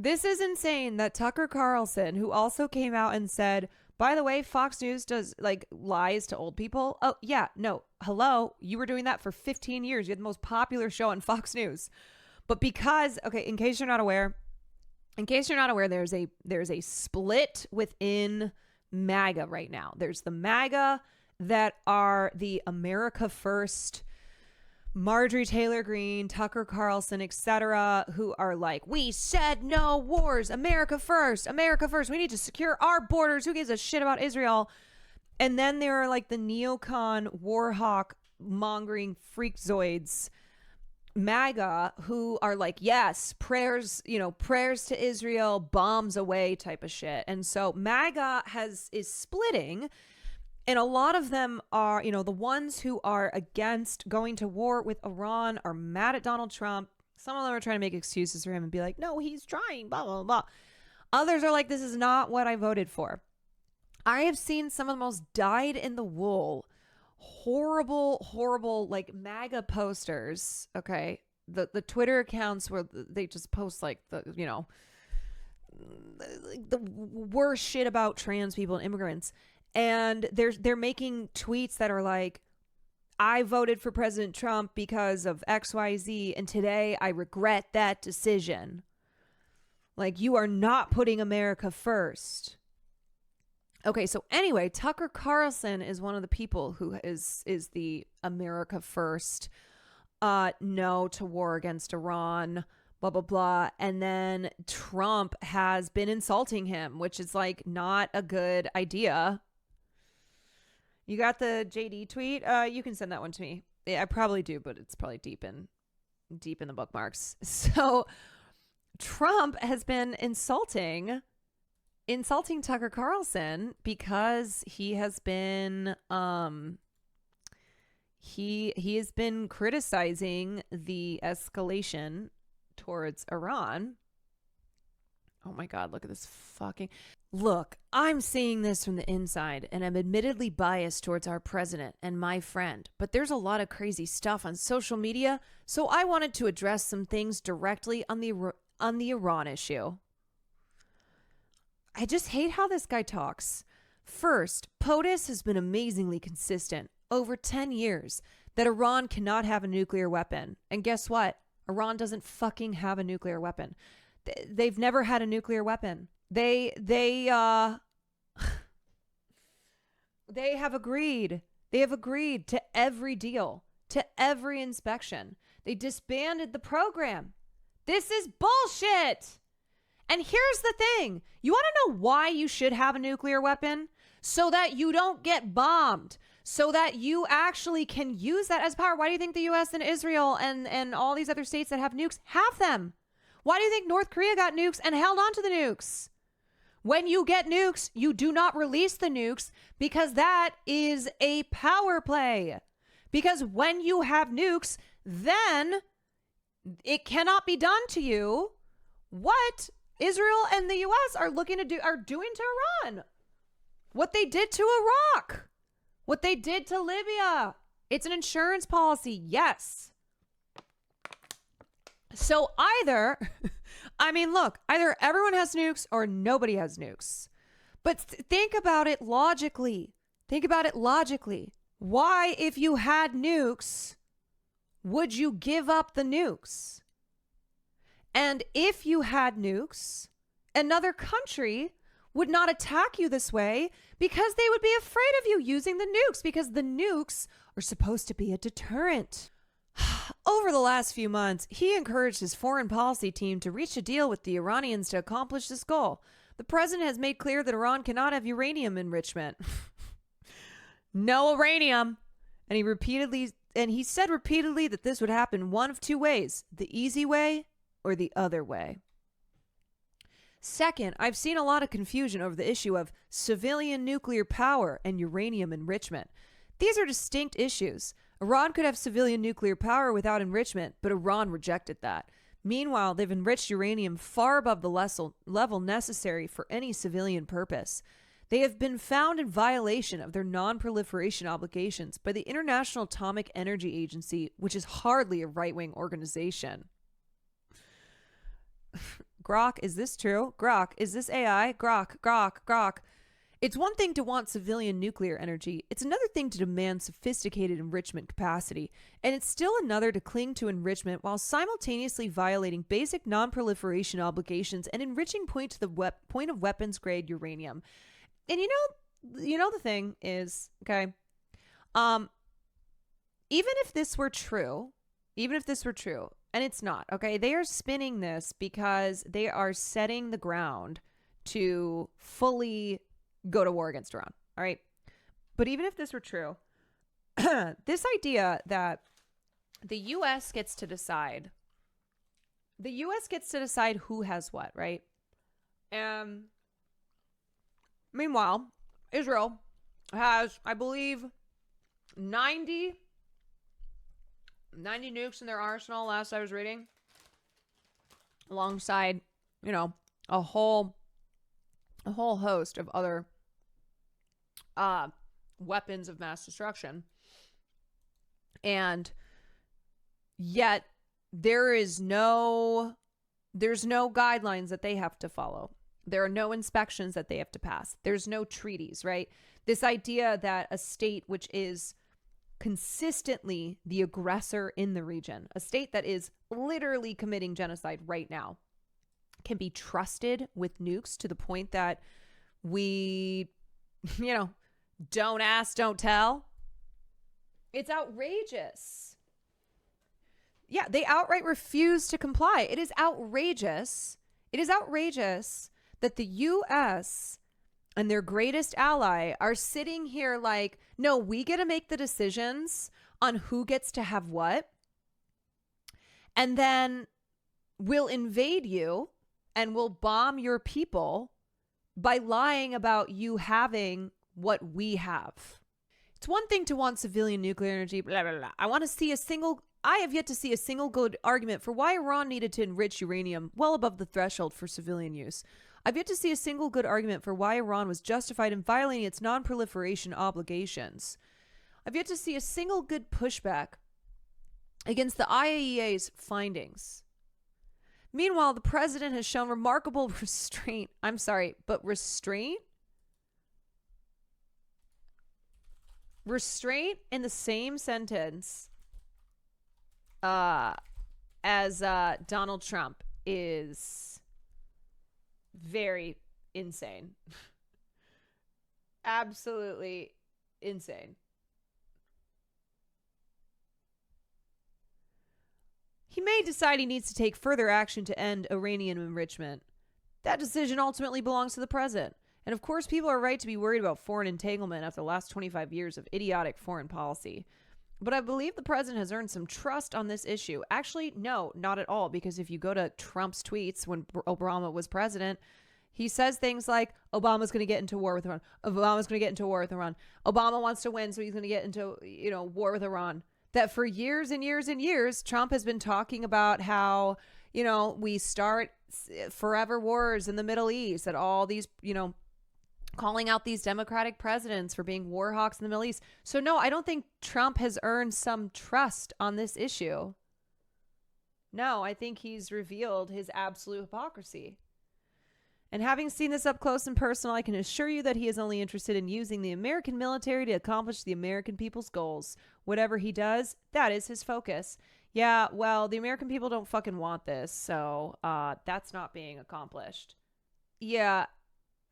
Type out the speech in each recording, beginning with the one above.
This is insane that Tucker Carlson, who also came out and said, by the way, Fox News does like lies to old people. Oh, yeah, no. Hello. You were doing that for 15 years. You had the most popular show on Fox News. But because, okay, in case you're not aware, there's a split within MAGA right now. There's the MAGA that are the America First, Marjorie Taylor Greene, Tucker Carlson, etc., who are like, we said no wars, America first, America first. We need to secure our borders. Who gives a shit about Israel? And then there are like the neocon, warhawk, mongering freakzoids, MAGA, who are like, yes, prayers, prayers to Israel, bombs away type of shit. And so MAGA is splitting. And a lot of them are, the ones who are against going to war with Iran are mad at Donald Trump. Some of them are trying to make excuses for him and be like, no, he's trying, blah, blah, blah. Others are like, this is not what I voted for. I have seen some of the most dyed in the wool, horrible, like MAGA posters. Okay. The Twitter accounts where they just post like the worst shit about trans people and immigrants. And they're making tweets that are like, I voted for President Trump because of XYZ, and today I regret that decision. Like, you are not putting America first. Okay, so anyway, Tucker Carlson is one of the people who is the America first, no to war against Iran, blah, blah, blah. And then Trump has been insulting him, which is like not a good idea. You got the JD tweet? You can send that one to me. Yeah, I probably do, but it's probably deep in the bookmarks. So Trump has been insulting Tucker Carlson because he has been he has been criticizing the escalation towards Iran. Oh my God, look at this fucking... Look, I'm seeing this from the inside, and I'm admittedly biased towards our president and my friend, but there's a lot of crazy stuff on social media, so I wanted to address some things directly on the Iran issue. I just hate how this guy talks. First, POTUS has been amazingly consistent over 10 years that Iran cannot have a nuclear weapon. And guess what? Iran doesn't fucking have a nuclear weapon. They've never had a nuclear weapon. They have agreed. They have agreed to every deal, to every inspection. They disbanded the program. This is bullshit. And here's the thing. You want to know why you should have a nuclear weapon? So that you don't get bombed. So that you actually can use that as power. Why do you think the U.S. and Israel and all these other states that have nukes have them? Why do you think North Korea got nukes and held on to the nukes? When you get nukes, you do not release the nukes because that is a power play. Because when you have nukes, then it cannot be done to you what Israel and the U.S. are doing to Iran. What they did to Iraq. What they did to Libya. It's an insurance policy, yes. So either everyone has nukes or nobody has nukes. But think about it logically. Why, if you had nukes, would you give up the nukes? And if you had nukes, another country would not attack you this way because they would be afraid of you using the nukes, because the nukes are supposed to be a deterrent. Over the last few months, he encouraged his foreign policy team to reach a deal with the Iranians to accomplish this goal. The president has made clear that Iran cannot have uranium enrichment. No uranium. And he said repeatedly that this would happen one of two ways, the easy way or the other way. Second, I've seen a lot of confusion over the issue of civilian nuclear power and uranium enrichment. These are distinct issues. Iran could have civilian nuclear power without enrichment, but Iran rejected that. Meanwhile, they've enriched uranium far above the level necessary for any civilian purpose. They have been found in violation of their non-proliferation obligations by the International Atomic Energy Agency, which is hardly a right-wing organization. Grok, is this true? Grok, is this AI? Grok, Grok, Grok. It's one thing to want civilian nuclear energy. It's another thing to demand sophisticated enrichment capacity. And it's still another to cling to enrichment while simultaneously violating basic non-proliferation obligations and enriching point of weapons grade uranium. And you know the thing is, okay, even if this were true, and it's not, okay, they are spinning this because they are setting the ground to fully go to war against Iran. All right. But even if this were true, this idea that the U.S. gets to decide who has what, right? Meanwhile, Israel has, I believe, 90 nukes in their arsenal last I was reading, alongside, a whole host of other weapons of mass destruction. And yet there's no guidelines that they have to follow. There are no inspections that they have to pass. There's no treaties, right? This idea that a state which is consistently the aggressor in the region, a state that is literally committing genocide right now, can be trusted with nukes to the point that we, don't ask, don't tell. It's outrageous. Yeah, they outright refuse to comply. It is outrageous. It is outrageous that the U.S. and their greatest ally are sitting here like, no, we get to make the decisions on who gets to have what. And then we'll invade you and we'll bomb your people by lying about you having what we have. It's one thing to want civilian nuclear energy, blah, blah, blah. I have yet to see a single good argument for why Iran needed to enrich uranium well above the threshold for civilian use. I've yet to see a single good argument for why Iran was justified in violating its non-proliferation obligations. I've yet to see a single good pushback against the IAEA's findings. Meanwhile, the president has shown remarkable restraint. I'm sorry, but restraint? Restraint in the same sentence as Donald Trump is very insane. Absolutely insane. He may decide he needs to take further action to end Iranian enrichment. That decision ultimately belongs to the president. And of course, people are right to be worried about foreign entanglement after the last 25 years of idiotic foreign policy. But I believe the president has earned some trust on this issue. Actually, no, not at all. Because if you go to Trump's tweets when Obama was president, he says things like, Obama's going to get into war with Iran. Obama's going to get into war with Iran. Obama wants to win, so he's going to get into, war with Iran. That for years and years and years, Trump has been talking about how, we start forever wars in the Middle East, that all these, calling out these Democratic presidents for being war hawks in the Middle East. So no, I don't think Trump has earned some trust on this issue. No, I think he's revealed his absolute hypocrisy. And having seen this up close and personal, I can assure you that he is only interested in using the American military to accomplish the American people's goals. Whatever he does, that is his focus. Yeah, well, the American people don't fucking want this, so that's not being accomplished. Yeah,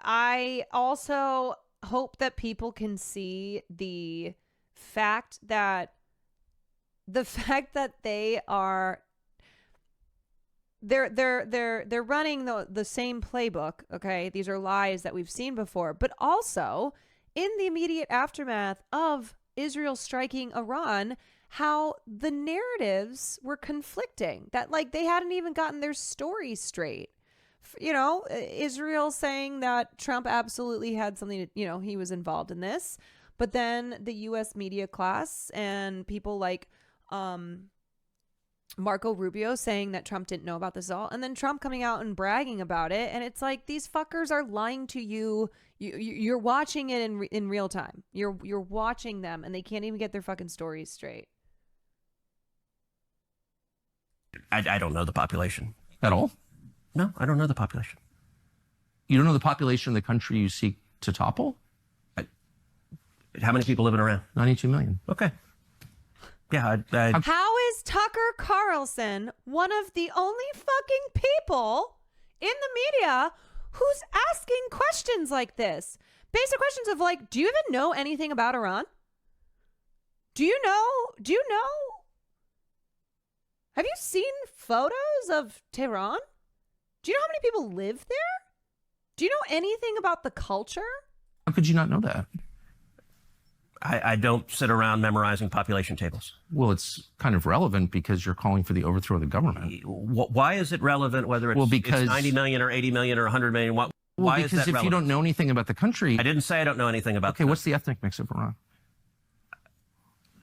I also hope that people can see the fact that they are they're running the same playbook. Okay, these are lies that we've seen before, but also in the immediate aftermath of Israel striking Iran, how the narratives were conflicting, that like they hadn't even gotten their story straight. Israel saying that Trump absolutely had something to, he was involved in this, but then the U.S. media class and people like Marco Rubio saying that Trump didn't know about this all, and then Trump coming out and bragging about it. And it's like, these fuckers are lying to you. You're watching it in real time. You're watching them, and they can't even get their fucking stories straight. I don't know the population at all. No, I don't know the population. You don't know the population of the country you seek to topple? How many people live in Iran? 92 million. Okay. Yeah. How is Tucker Carlson one of the only fucking people in the media who's asking questions like this? Basic questions of like, do you even know anything about Iran? Do you know? Have you seen photos of Tehran? Do you know how many people live there? Do you know anything about the culture? How could you not know that? I don't sit around memorizing population tables. Well, it's kind of relevant because you're calling for the overthrow of the government. Why is it relevant whether it's 90 million or 80 million or 100 million? Why is that relevant? Because if you don't know anything about the country... I didn't say I don't know anything about Okay, what's the ethnic mix of Iran?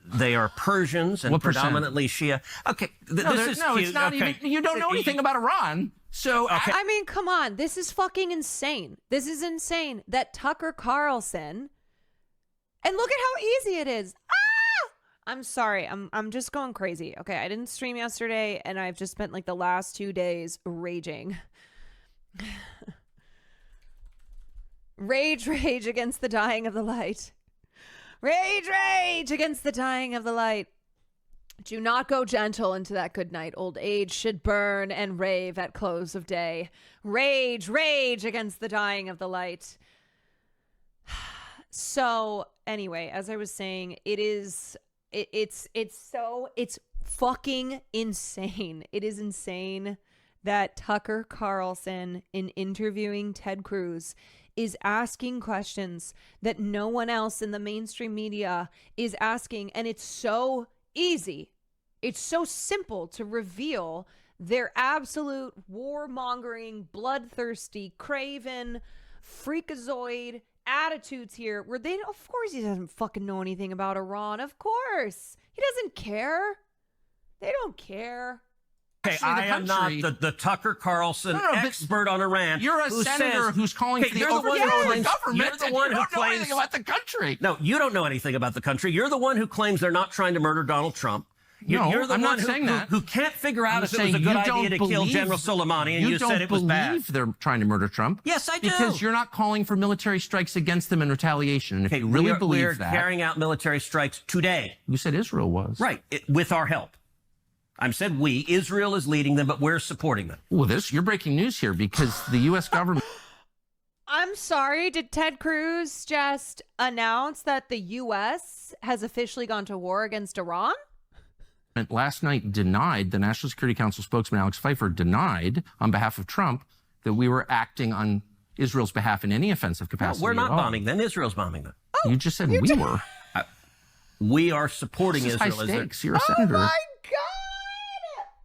They are Persians and what predominantly Shia. Okay, it's not even... You don't know anything about Iran. So... Okay. I mean, come on. This is fucking insane. This is insane that Tucker Carlson... And look at how easy it is. Ah! I'm sorry. I'm just going crazy. Okay, I didn't stream yesterday, and I've just spent like the last 2 days raging. Rage against the dying of the light. Rage against the dying of the light. Do not go gentle into that good night. Old age should burn and rave at close of day. Rage against the dying of the light. So anyway, as I was saying, it's fucking insane. It is insane that Tucker Carlson, in interviewing Ted Cruz, is asking questions that no one else in the mainstream media is asking. And it's so easy. It's so simple to reveal their absolute warmongering, bloodthirsty, craven, freakazoid attitudes here, where of course he doesn't fucking know anything about Iran. Of course he doesn't care. They don't care. Okay, I am not the Tucker Carlson expert on Iran. You're a senator who's calling for the overthrow of the government. You're the one who don't know anything about the country. No, you don't know anything about the country. You're the one who claims they're not trying to murder Donald Trump. You're the I'm one not saying that. Who can't figure out if it was a good idea to kill General Soleimani, and you said it was bad. You don't believe they're trying to murder Trump. Yes, I do. Because you're not calling for military strikes against them in retaliation. And if you really believe that... We're carrying out military strikes today. You said Israel was. Right, with our help. I said we. Israel is leading them, but we're supporting them. Well, you're breaking news here because the U.S. government... I'm sorry, did Ted Cruz just announce that the U.S. has officially gone to war against Iran? Last night denied, the National Security Council spokesman Alex Pfeiffer denied on behalf of Trump that we were acting on Israel's behalf in any offensive capacity. No, we're not bombing them. Israel's bombing them. Oh, you just said we were. We are supporting Israel. High stakes. You're a senator. Oh my God!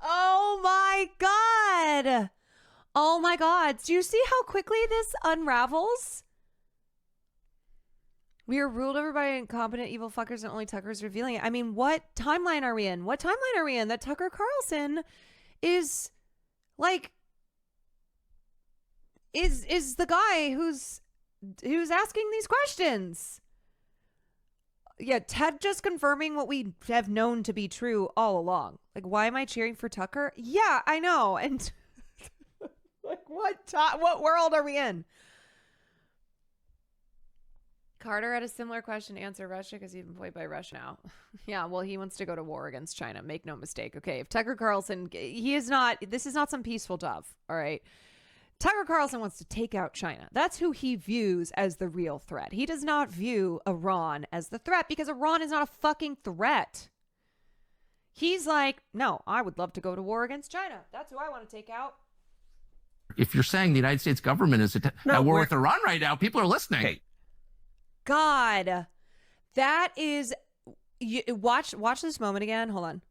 Oh my God! Oh my God! Do you see how quickly this unravels? We are ruled over by incompetent, evil fuckers, and only Tucker's revealing it. I mean, what timeline are we in? What timeline are we in that Tucker Carlson is like is the guy who's asking these questions? Yeah, Ted just confirming what we have known to be true all along. Like, why am I cheering for Tucker? Yeah, I know. And like, what world are we in? Carter had a similar question to answer. Russia because he's employed by Russia now. Yeah, well, he wants to go to war against China. Make no mistake. Okay, if Tucker Carlson, this is not some peaceful dove. All right. Tucker Carlson wants to take out China. That's who he views as the real threat. He does not view Iran as the threat because Iran is not a fucking threat. He's like, no, I would love to go to war against China. That's who I want to take out. If you're saying the United States government is at war with Iran right now, people are listening. Okay. God, that is... Watch this moment again. Hold on.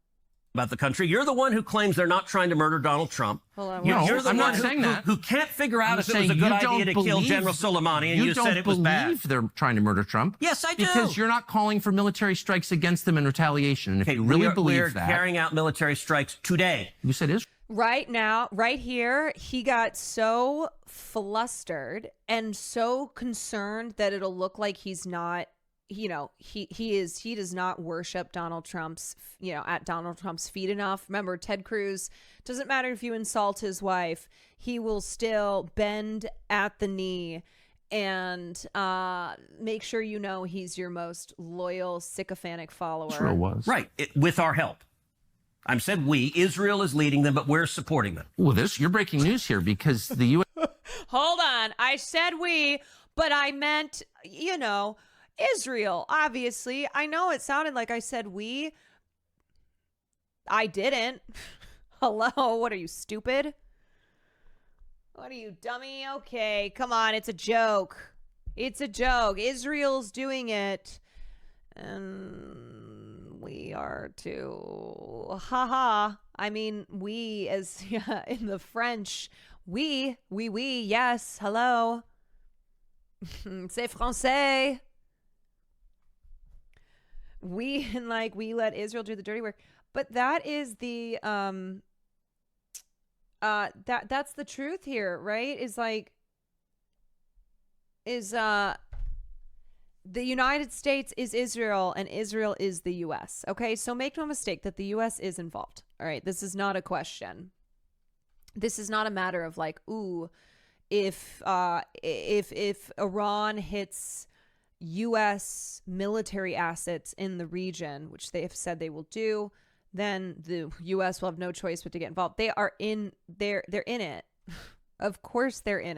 About the country. You're the one who claims they're not trying to murder Donald Trump. Hold on. You're the I'm one not saying that. Who can't figure out if it was a good idea to kill General Soleimani, and you said it was bad. You don't believe they're trying to murder Trump. Yes, I do. Because you're not calling for military strikes against them in retaliation. And if you really believe that... We're carrying out military strikes today. You said Israel. Right now, right here, he got so flustered and so concerned that it'll look like he's not he does not worship Donald Trump's, at Donald Trump's feet enough. Remember, Ted Cruz, doesn't matter if you insult his wife, he will still bend at the knee and make sure he's your most loyal, sycophantic follower. Israel was. Right. With our help. I said we. Israel is leading them, but we're supporting them. Well, you're breaking news here because the U.S. Hold on. I said we, but I meant, Israel, obviously. I know it sounded like I said we. I didn't. Hello? What are you, stupid? What are you, dummy? Okay, come on. It's a joke. It's a joke. Israel's doing it. And we are too. Haha. I mean, we as in the French. Oui, yes. Hello. C'est français. We let Israel do the dirty work. But that is the that's the truth here, right? The United States is Israel and Israel is the US. Okay? So make no mistake that the US is involved. All right? This is not a question. This is not a matter of if Iran hits U.S. military assets in the region, which they have said they will do, then the U.S. will have no choice but to get involved. They're in it. Of course they're in it.